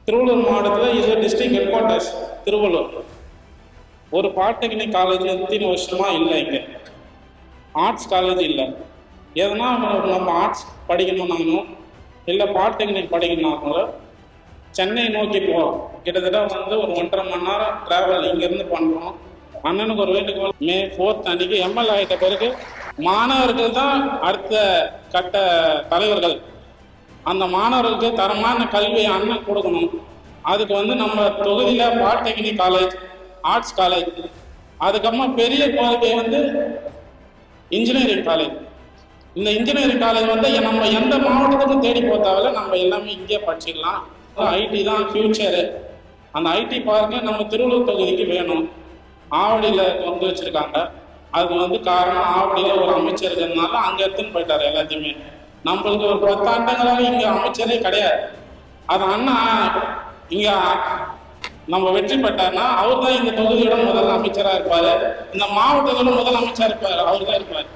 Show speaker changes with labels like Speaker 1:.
Speaker 1: திருவள்ளூர் மாவட்டத்தில் இது district head quarters Tiruvallur. ஒரு பாலிடெக்னிக் காலேஜ் எத்தனை வருஷமா இல்லை. இங்கே ஆர்ட்ஸ் காலேஜ் இல்லை. எதனா நம்ம ஆர்ட்ஸ் படிக்கணும்னாலும் இல்லை பாலிடெக்னிக் படிக்கணும்னாலும் சென்னை நோக்கி போகிறோம். கிட்டத்தட்ட ஒரு 1.5 மணி நேரம் ட்ராவல் இங்கேருந்து பண்ணுறோம். அண்ணனுக்கு ஒரு வேண்டுகோள், May 4th அன்னைக்கு எம்எல்ஏ ஆகிட்ட பிறகு மாணவர்கள் தான் அடுத்த கட்ட தலைவர்கள். அந்த மாணவர்களுக்கு தரமான கல்வியை அண்ணன் கொடுக்கணும். அதுக்கு நம்ம தொகுதியில் பாலிடெக்னிக் காலேஜ், ஆர்ட்ஸ் காலேஜ், அதுக்கப்புறமா பெரிய கோரிக்கை இன்ஜினியரிங் காலேஜ். இந்த இன்ஜினியரிங் காலேஜ் நம்ம எந்த மாவட்டத்துக்கும் தேடி போத்தாவில நம்ம எல்லாமே இங்கே படிச்சுக்கலாம். ஐடி தான் ஃபியூச்சரு. அந்த ஐடி பார்க்க நம்ம திருவள்ளூர் தொகுதிக்கு வேணும். ஆவடியில் வச்சிருக்காங்க. அதுக்கு காரணம் ஆவடியில் ஒரு அமைச்சர் இருக்கிறதுனால அங்கே எடுத்துன்னு போயிட்டார் எல்லாத்தையுமே. நம்மளுக்கு ஒரு 10 ஆண்டுகளாக இங்கே அமைச்சரே கிடையாது. அது அண்ணா இங்கே நம்ம வெற்றி பெற்றார்னா அவர் தான் இந்த தொகுதியோட முதல் அமைச்சராக இருப்பார். இந்த மாவட்டத்தோட முதல் அமைச்சராக இருப்பார். அவர் தான் இருப்பார்.